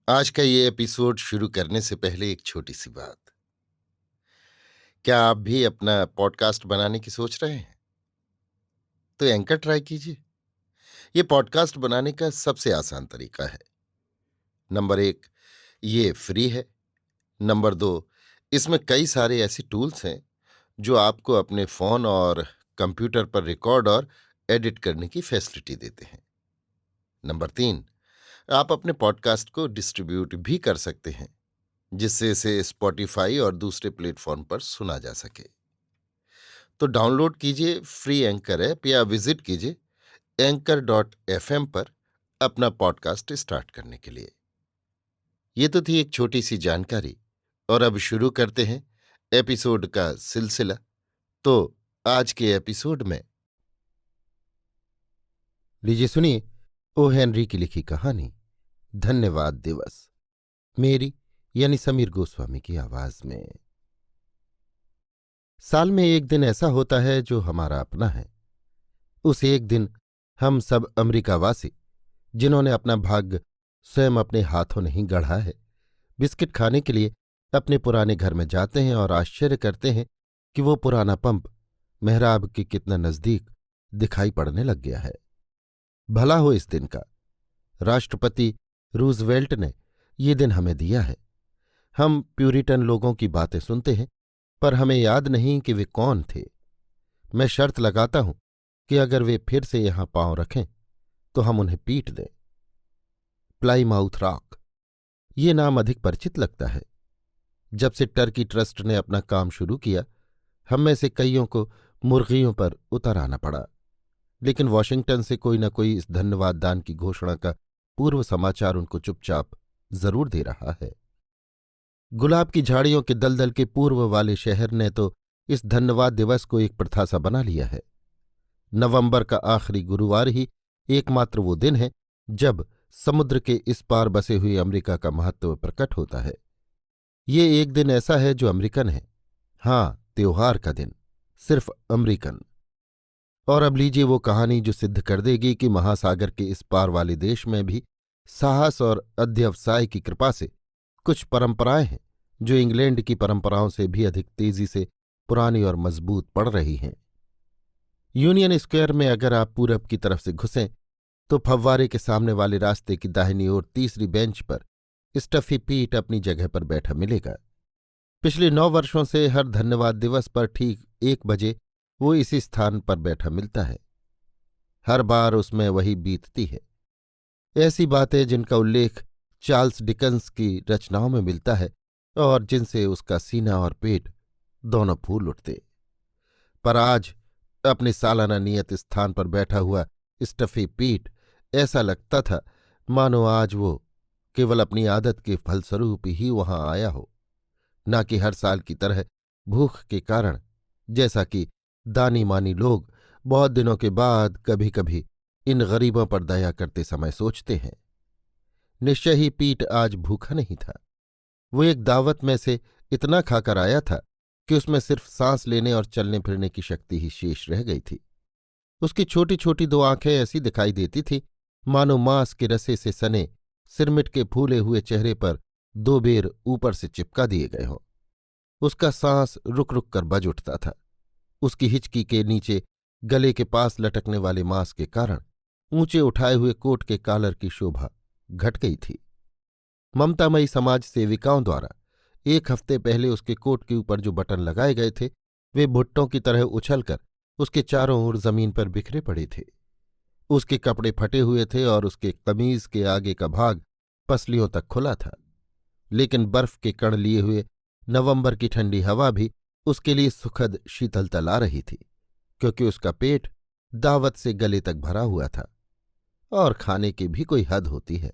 आज का ये एपिसोड शुरू करने से पहले एक छोटी सी बात। क्या आप भी अपना पॉडकास्ट बनाने की सोच रहे हैं? तो एंकर ट्राई कीजिए। ये पॉडकास्ट बनाने का सबसे आसान तरीका है। नंबर 1, ये फ्री है। नंबर 2, इसमें कई सारे ऐसे टूल्स हैं जो आपको अपने फोन और कंप्यूटर पर रिकॉर्ड और एडिट करने की फैसिलिटी देते हैं। नंबर 3, आप अपने पॉडकास्ट को डिस्ट्रीब्यूट भी कर सकते हैं, जिससे इसे स्पॉटिफाई और दूसरे प्लेटफॉर्म पर सुना जा सके। तो डाउनलोड कीजिए फ्री एंकर ऐप या विजिट कीजिए anchor.fm पर अपना पॉडकास्ट स्टार्ट करने के लिए। ये तो थी एक छोटी सी जानकारी, और अब शुरू करते हैं एपिसोड का सिलसिला। तो आज के एपिसोड में लीजिए सुनिए ओ हेनरी की लिखी कहानी धन्यवाद दिवस, मेरी यानी समीर गोस्वामी की आवाज में। साल में एक दिन ऐसा होता है जो हमारा अपना है। उस एक दिन हम सब अमेरिकावासी, जिन्होंने अपना भाग्य स्वयं अपने हाथों नहीं गढ़ा है, बिस्किट खाने के लिए अपने पुराने घर में जाते हैं और आश्चर्य करते हैं कि वो पुराना पंप मेहराब के कितना नजदीक दिखाई पड़ने लग गया है। भला हो इस दिन का। राष्ट्रपति रूजवेल्ट ने ये दिन हमें दिया है। हम प्यूरिटन लोगों की बातें सुनते हैं, पर हमें याद नहीं कि वे कौन थे। मैं शर्त लगाता हूं कि अगर वे फिर से यहां पांव रखें तो हम उन्हें पीट दें। प्लाईमाउथ रॉक, ये नाम अधिक परिचित लगता है। जब से टर्की ट्रस्ट ने अपना काम शुरू किया, हम में से कईयों को मुर्गियों पर उतर आना पड़ा, लेकिन वॉशिंगटन से कोई न कोई इस धन्यवाद दान की घोषणा का पूर्व समाचार उनको चुपचाप जरूर दे रहा है। गुलाब की झाड़ियों के दलदल के पूर्व वाले शहर ने तो इस धन्यवाद दिवस को एक प्रथा सा बना लिया है। नवंबर का आखिरी गुरुवार ही एकमात्र वो दिन है जब समुद्र के इस पार बसे हुए अमेरिका का महत्व प्रकट होता है। ये एक दिन ऐसा है जो अमेरिकन है। हाँ, त्योहार का दिन, सिर्फ अमेरिकन। और अब लीजिए वो कहानी जो सिद्ध कर देगी कि महासागर के इस पार वाले देश में भी साहस और अध्यवसाय की कृपा से कुछ परंपराएं हैं जो इंग्लैंड की परंपराओं से भी अधिक तेजी से पुरानी और मजबूत पड़ रही हैं। यूनियन स्क्वायर में अगर आप पूरब की तरफ से घुसें तो फव्वारे के सामने वाले रास्ते की दाहिनी ओर तीसरी बेंच पर स्टफी पीट अपनी जगह पर बैठा मिलेगा। पिछले 9 वर्षों से हर धन्यवाद दिवस पर ठीक 1 बजे वो इसी स्थान पर बैठा मिलता है। हर बार उसमें वही बीतती है। ऐसी बातें जिनका उल्लेख चार्ल्स डिकन्स की रचनाओं में मिलता है और जिनसे उसका सीना और पेट दोनों फूल उठते। पर आज अपने सालाना नियत स्थान पर बैठा हुआ स्टफी पीट ऐसा लगता था मानो आज वो केवल अपनी आदत के फलस्वरूप ही वहां आया हो, न कि हर साल की तरह भूख के कारण, जैसा कि दानी मानी लोग बहुत दिनों के बाद कभी कभी इन गरीबों पर दया करते समय सोचते हैं। निश्चय ही पीट आज भूखा नहीं था। वो एक दावत में से इतना खाकर आया था कि उसमें सिर्फ सांस लेने और चलने फिरने की शक्ति ही शेष रह गई थी। उसकी छोटी छोटी 2 आंखें ऐसी दिखाई देती थी मानो मांस के रसे से सने सिरमिट के फूले हुए चेहरे पर 2 बेर ऊपर से चिपका दिए गए हों। उसका सांस रुक रुक कर बज उठता था। उसकी हिचकी के नीचे गले के पास लटकने वाले मांस के कारण ऊंचे उठाए हुए कोट के कॉलर की शोभा घट गई थी। ममतामयी समाज सेविकाओं द्वारा 1 हफ्ते पहले उसके कोट के ऊपर जो बटन लगाए गए थे वे भुट्टों की तरह उछलकर उसके चारों ओर जमीन पर बिखरे पड़े थे। उसके कपड़े फटे हुए थे और उसके कमीज के आगे का भाग पसलियों तक खुला था, लेकिन बर्फ के कण लिए हुए नवंबर की ठंडी हवा भी उसके लिए सुखद शीतलता ला रही थी, क्योंकि उसका पेट दावत से गले तक भरा हुआ था। और खाने की भी कोई हद होती है।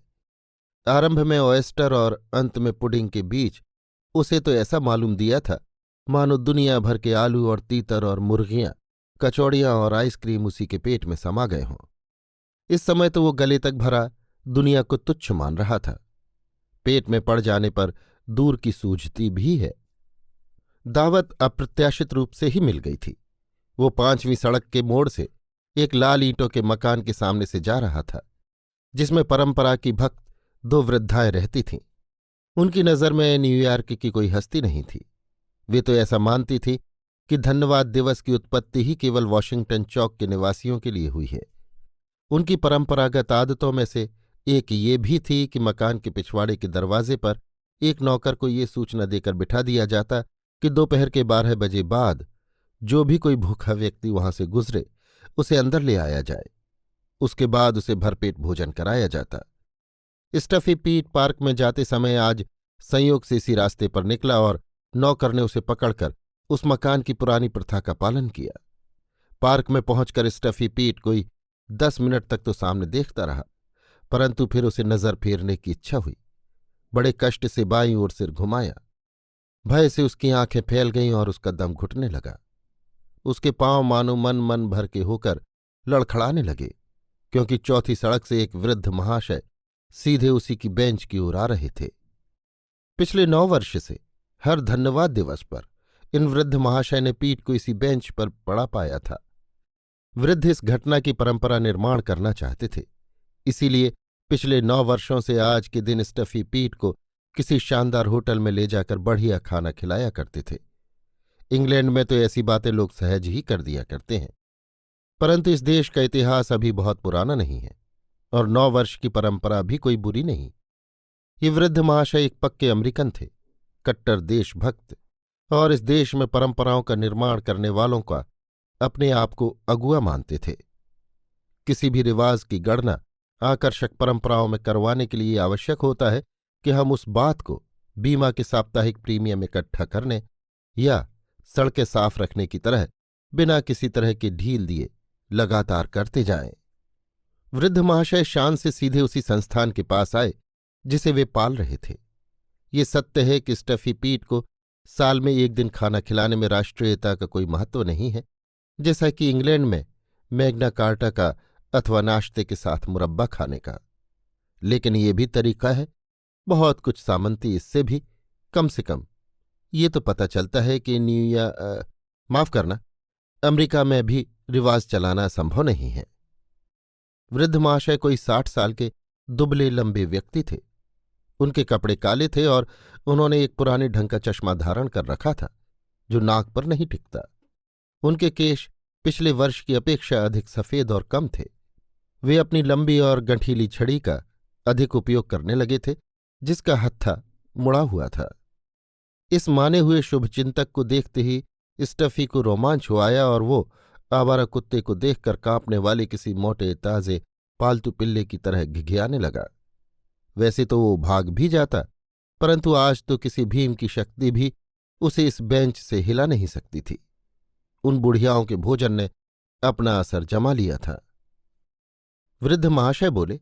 आरंभ में ऑयस्टर और अंत में पुडिंग के बीच उसे तो ऐसा मालूम दिया था मानो दुनिया भर के आलू और तीतर और मुर्गियां, कचौड़ियां और आइसक्रीम उसी के पेट में समा गए हों। इस समय तो वो गले तक भरा दुनिया को तुच्छ मान रहा था। पेट में पड़ जाने पर दूर की सूझती भी है। दावत अप्रत्याशित रूप से ही मिल गई थी। वो 5वीं सड़क के मोड़ से एक लाल ईंटों के मकान के सामने से जा रहा था, जिसमें परंपरा की भक्त दो वृद्धाएं रहती थीं। उनकी नज़र में न्यूयॉर्क की कोई हस्ती नहीं थी। वे तो ऐसा मानती थी कि धन्यवाद दिवस की उत्पत्ति ही केवल वॉशिंगटन चौक के निवासियों के लिए हुई है। उनकी परंपरागत आदतों में से एक ये भी थी कि मकान के पिछवाड़े के दरवाजे पर एक नौकर को ये सूचना देकर बिठा दिया जाता कि दोपहर के 12 बजे बाद जो भी कोई भूखा व्यक्ति वहां से गुजरे उसे अंदर ले आया जाए। उसके बाद उसे भरपेट भोजन कराया जाता। स्टफी पीट पार्क में जाते समय आज संयोग से इसी रास्ते पर निकला और नौकर ने उसे पकड़कर उस मकान की पुरानी प्रथा का पालन किया। पार्क में पहुंचकर स्टफी पीट कोई 10 मिनट तक तो सामने देखता रहा, परंतु फिर उसे नजर फेरने की इच्छा हुई। बड़े कष्ट से बाईं ओर सिर घुमाया। भय से उसकी आंखें फैल गईं और उसका दम घुटने लगा। उसके पांव मानो मन भर के होकर लड़खड़ाने लगे, क्योंकि चौथी सड़क से एक वृद्ध महाशय सीधे उसी की बेंच की ओर आ रहे थे। पिछले 9 वर्ष से हर धन्यवाद दिवस पर इन वृद्ध महाशय ने पीठ को इसी बेंच पर पड़ा पाया था। वृद्ध इस घटना की परंपरा निर्माण करना चाहते थे, इसीलिए पिछले 9 वर्षों से आज के दिन स्टफी पीट को किसी शानदार होटल में ले जाकर बढ़िया खाना खिलाया करते थे। इंग्लैंड में तो ऐसी बातें लोग सहज ही कर दिया करते हैं, परंतु इस देश का इतिहास अभी बहुत पुराना नहीं है और 9 वर्ष की परंपरा भी कोई बुरी नहीं। ये वृद्ध महाशय एक पक्के अमेरिकन थे, कट्टर देशभक्त, और इस देश में परंपराओं का निर्माण करने वालों का अपने आप को अगुआ मानते थे। किसी भी रिवाज की गणना आकर्षक परंपराओं में करवाने के लिए आवश्यक होता है कि हम उस बात को बीमा के साप्ताहिक प्रीमियम इकट्ठा करने या सड़कें साफ रखने की तरह बिना किसी तरह की ढील दिए लगातार करते जाएं। वृद्ध महाशय शान से सीधे उसी संस्थान के पास आए जिसे वे पाल रहे थे। ये सत्य है कि स्टफी पीट को साल में एक दिन खाना खिलाने में राष्ट्रीयता का कोई महत्व नहीं है, जैसा कि इंग्लैंड में मैग्ना कार्टा का अथवा नाश्ते के साथ मुरब्बा खाने का। लेकिन ये भी तरीका है, बहुत कुछ सामंती इससे भी, कम से कम ये तो पता चलता है कि माफ करना, अमेरिका में भी रिवाज चलाना संभव नहीं है। वृद्ध महाशय कोई 60 साल के दुबले लंबे व्यक्ति थे। उनके कपड़े काले थे और उन्होंने एक पुराने ढंग का चश्मा धारण कर रखा था जो नाक पर नहीं टिकता। उनके केश पिछले वर्ष की अपेक्षा अधिक सफेद और कम थे। वे अपनी लंबी और गंठीली छड़ी का अधिक उपयोग करने लगे थे, जिसका हत्था मुड़ा हुआ था। इस माने हुए शुभचिंतक को देखते ही स्टफी को रोमांच हो आया और वो आवारा कुत्ते को देखकर कांपने वाले किसी मोटे ताजे पालतू पिल्ले की तरह घिघियाने लगा। वैसे तो वो भाग भी जाता, परंतु आज तो किसी भीम की शक्ति भी उसे इस बेंच से हिला नहीं सकती थी। उन बुढ़ियाओं के भोजन ने अपना असर जमा लिया था। वृद्ध महाशय बोले,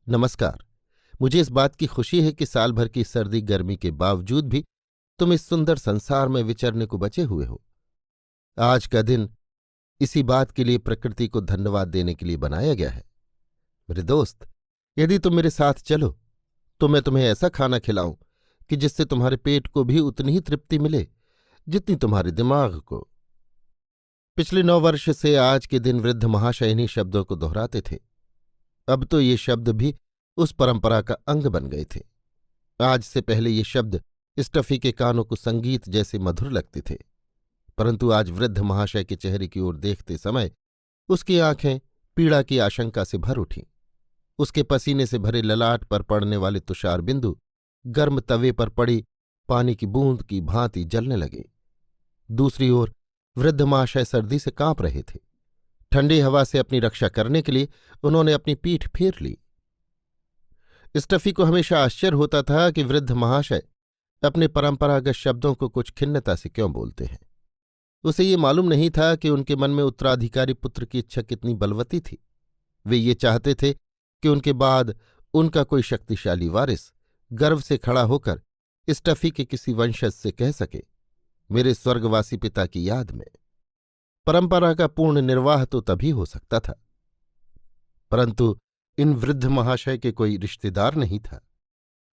नमस्कार। मुझे इस बात की खुशी है कि साल भर की सर्दी गर्मी के बावजूद भी तुम इस सुंदर संसार में विचरने को बचे हुए हो। आज का दिन इसी बात के लिए प्रकृति को धन्यवाद देने के लिए बनाया गया है। मेरे दोस्त, यदि तुम मेरे साथ चलो तो मैं तुम्हें ऐसा खाना खिलाऊं कि जिससे तुम्हारे पेट को भी उतनी ही तृप्ति मिले जितनी तुम्हारे दिमाग को। पिछले 9 वर्ष से आज के दिन वृद्ध महाशय इन्हीं शब्दों को दोहराते थे। अब तो ये शब्द भी उस परंपरा का अंग बन गए थे। आज से पहले ये शब्द स्टफी के कानों को संगीत जैसे मधुर लगते थे, परंतु आज वृद्ध महाशय के चेहरे की ओर देखते समय उसकी आंखें पीड़ा की आशंका से भर उठीं। उसके पसीने से भरे ललाट पर पड़ने वाले तुषार बिंदु गर्म तवे पर पड़ी पानी की बूंद की भांति जलने लगे। दूसरी ओर वृद्ध महाशय सर्दी से कांप रहे थे। ठंडी हवा से अपनी रक्षा करने के लिए उन्होंने अपनी पीठ फेर ली। स्टफी को हमेशा आश्चर्य होता था कि वृद्ध महाशय अपने परंपरागत शब्दों को कुछ खिन्नता से क्यों बोलते हैं। उसे ये मालूम नहीं था कि उनके मन में उत्तराधिकारी पुत्र की इच्छा कितनी बलवती थी। वे ये चाहते थे कि उनके बाद उनका कोई शक्तिशाली वारिस गर्व से खड़ा होकर स्टफी के किसी वंशज से कह सके, मेरे स्वर्गवासी पिता की याद में। परंपरा का पूर्ण निर्वाह तो तभी हो सकता था, परंतु इन वृद्ध महाशय के कोई रिश्तेदार नहीं था।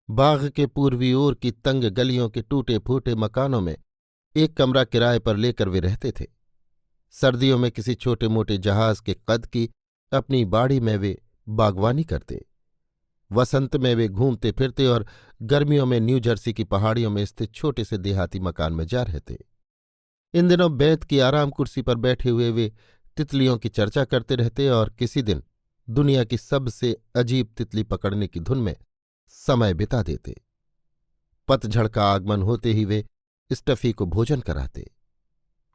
बाग के पूर्वी ओर की तंग गलियों के टूटे फूटे मकानों में एक कमरा किराए पर लेकर वे रहते थे। सर्दियों में किसी छोटे मोटे जहाज के कद की अपनी बाड़ी में वे बागवानी करते। वसंत में वे घूमते फिरते और गर्मियों में न्यू जर्सी की पहाड़ियों में स्थित छोटे से देहाती मकान में जा रहते। इन दिनों बैत की आराम कुर्सी पर बैठे हुए वे तितलियों की चर्चा करते रहते और किसी दिन दुनिया की सबसे अजीब तितली पकड़ने की धुन में समय बिता देते। पतझड़ का आगमन होते ही वे स्टफी को भोजन कराते।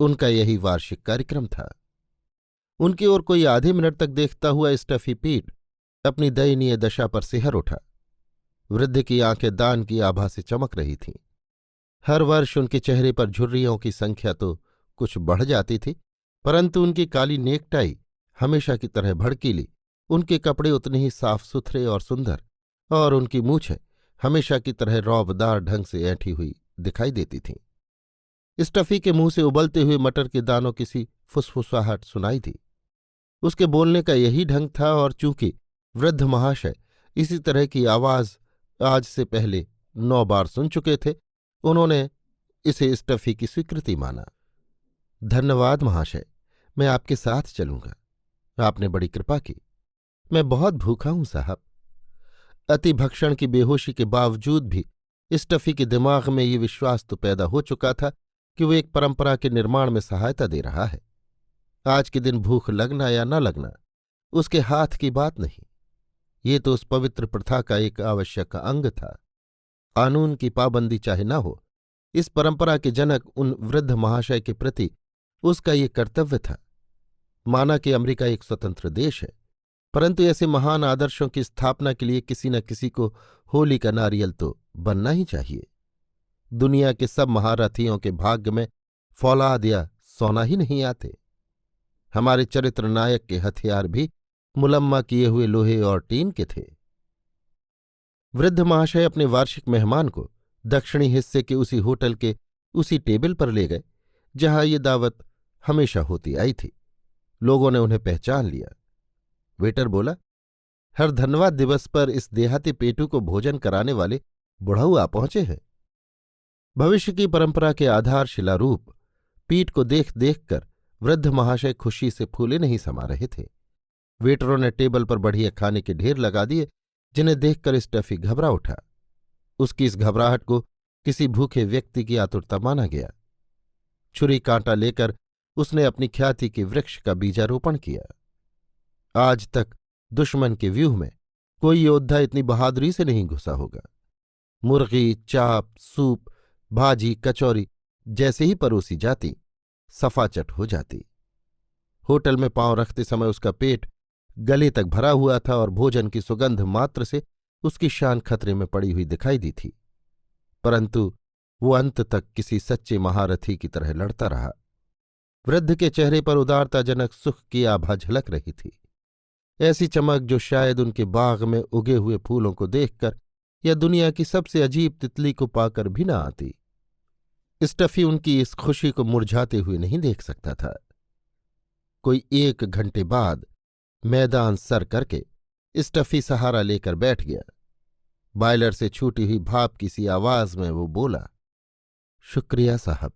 उनका यही वार्षिक कार्यक्रम था। उनकी ओर कोई आधे मिनट तक देखता हुआ स्टफी पीट अपनी दयनीय दशा पर सिहर उठा। वृद्ध की आंखें दान की आभा से चमक रही थीं। हर वर्ष उनके चेहरे पर झुर्रियों की संख्या तो कुछ बढ़ जाती थी, परंतु उनकी काली नेकटाई हमेशा की तरह भड़कीली, उनके कपड़े उतने ही साफ सुथरे और सुंदर, और उनकी मूछें हमेशा की तरह रौबदार ढंग से ऐंठी हुई दिखाई देती थीं। स्टफी के मुंह से उबलते हुए मटर के दानों की सी फुसफुसाहट सुनाई दी। उसके बोलने का यही ढंग था, और चूंकि वृद्ध महाशय इसी तरह की आवाज आज से पहले 9 बार सुन चुके थे, उन्होंने इसे स्टफी की स्वीकृति माना। धन्यवाद महाशय, मैं आपके साथ चलूंगा। आपने बड़ी कृपा की। मैं बहुत भूखा हूं साहब। अतिभक्षण की बेहोशी के बावजूद भी स्टफी के दिमाग में ये विश्वास तो पैदा हो चुका था कि वो एक परंपरा के निर्माण में सहायता दे रहा है। आज के दिन भूख लगना या न लगना उसके हाथ की बात नहीं, ये तो उस पवित्र प्रथा का एक आवश्यक अंग था। कानून की पाबंदी चाहे न हो, इस परंपरा के जनक उन वृद्ध महाशय के प्रति उसका ये कर्तव्य था। माना कि अमेरिका एक स्वतंत्र देश है, परंतु ऐसे महान आदर्शों की स्थापना के लिए किसी न किसी को होली का नारियल तो बनना ही चाहिए। दुनिया के सब महारथियों के भाग्य में फौलाद या सोना ही नहीं आते। हमारे चरित्र नायक के हथियार भी मुलम्मा किए हुए लोहे और टीन के थे। वृद्ध महाशय अपने वार्षिक मेहमान को दक्षिणी हिस्से के उसी होटल के उसी टेबल पर ले गए जहां ये दावत हमेशा होती आई थी। लोगों ने उन्हें पहचान लिया। वेटर बोला, हर धन्यवाद दिवस पर इस देहाती पेटू को भोजन कराने वाले बुढ़ऊ आ पहुंचे हैं। भविष्य की परंपरा के आधारशिला रूप पीठ को देख देखकर वृद्ध महाशय खुशी से फूले नहीं समा रहे थे। वेटरों ने टेबल पर बढ़िया खाने के ढेर लगा दिए, जिन्हें देखकर स्टफी घबरा उठा। उसकी इस घबराहट को किसी भूखे व्यक्ति की आतुरता माना गया। छुरी कांटा लेकर उसने अपनी ख्याति के वृक्ष का बीजारोपण किया। आज तक दुश्मन के व्यूह में कोई योद्धा इतनी बहादुरी से नहीं घुसा होगा। मुर्गी, चाप, सूप, भाजी, कचौरी जैसे ही परोसी जाती, सफाचट हो जाती। होटल में पांव रखते समय उसका पेट गले तक भरा हुआ था और भोजन की सुगंध मात्र से उसकी शान खतरे में पड़ी हुई दिखाई दी थी, परंतु वो अंत तक किसी सच्चे महारथी की तरह लड़ता रहा। वृद्ध के चेहरे पर उदारताजनक सुख की आभा झलक रही थी, ऐसी चमक जो शायद उनके बाग में उगे हुए फूलों को देखकर या दुनिया की सबसे अजीब तितली को पाकर भी न आती। स्टफी उनकी इस खुशी को मुरझाते हुए नहीं देख सकता था। कोई 1 घंटे बाद मैदान सर करके स्टफी सहारा लेकर बैठ गया। बॉयलर से छूटी हुई भाप की सी आवाज में वो बोला, शुक्रिया साहब,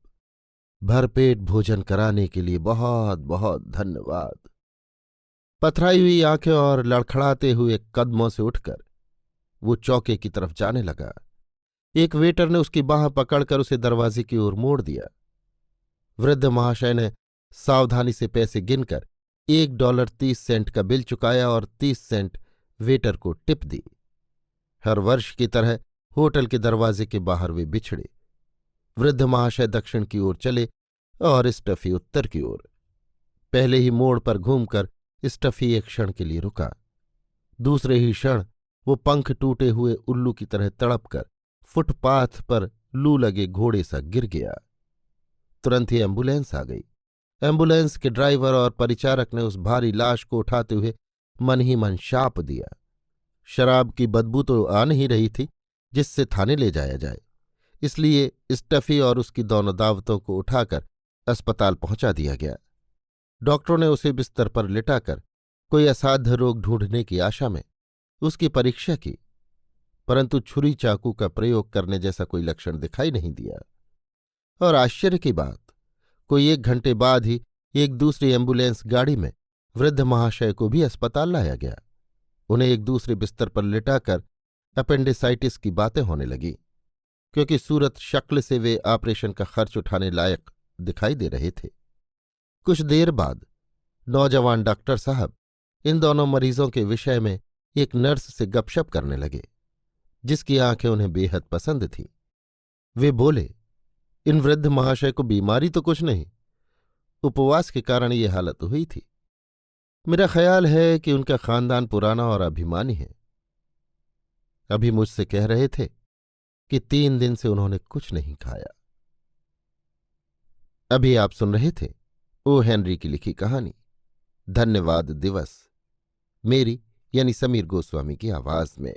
भरपेट भोजन कराने के लिए बहुत बहुत धन्यवाद। पथराई हुई आंखें और लड़खड़ाते हुए कदमों से उठकर वो चौके की तरफ जाने लगा। एक वेटर ने उसकी बांह पकड़कर उसे दरवाजे की ओर मोड़ दिया। वृद्ध महाशय ने सावधानी से पैसे गिनकर $1.30 का बिल चुकाया और 30 सेंट वेटर को टिप दी। हर वर्ष की तरह होटल के दरवाजे के बाहर वे बिछड़े। वृद्ध महाशय दक्षिण की ओर चले और स्टफी उत्तर की ओर। पहले ही मोड़ पर घूमकर स्टफी एक क्षण के लिए रुका। दूसरे ही क्षण वो पंख टूटे हुए उल्लू की तरह तड़पकर फुटपाथ पर लू लगे घोड़े सा गिर गया। तुरंत ही एम्बुलेंस आ गई। एम्बुलेंस के ड्राइवर और परिचारक ने उस भारी लाश को उठाते हुए मन ही मन शाप दिया। शराब की बदबू तो आ नहीं रही थी जिससे थाने ले जाया जाए, इसलिए स्टफी और उसकी दोनों दावतों को उठाकर अस्पताल पहुंचा दिया गया। डॉक्टरों ने उसे बिस्तर पर लिटाकर कोई असाध्य रोग ढूंढने की आशा में उसकी परीक्षा की, परंतु छुरी चाकू का प्रयोग करने जैसा कोई लक्षण दिखाई नहीं दिया। और आश्चर्य की बात, कोई 1 घंटे बाद ही एक दूसरी एम्बुलेंस गाड़ी में वृद्ध महाशय को भी अस्पताल लाया गया। उन्हें एक दूसरे बिस्तर पर लिटाकर अपेंडिसाइटिस की बातें होने लगीं, क्योंकि सूरत शक्ल से वे ऑपरेशन का खर्च उठाने लायक दिखाई दे रहे थे। कुछ देर बाद नौजवान डॉक्टर साहब इन दोनों मरीजों के विषय में एक नर्स से गपशप करने लगे, जिसकी आंखें उन्हें बेहद पसंद थीं। वे बोले, इन वृद्ध महाशय को बीमारी तो कुछ नहीं, उपवास के कारण ये हालत हुई थी। मेरा ख्याल है कि उनका खानदान पुराना और अभिमानी है। अभी मुझसे कह रहे थे कि 3 दिन से उन्होंने कुछ नहीं खाया। अभी आप सुन रहे थे ओ हेनरी की लिखी कहानी धन्यवाद दिवस, मेरी यानी समीर गोस्वामी की आवाज में।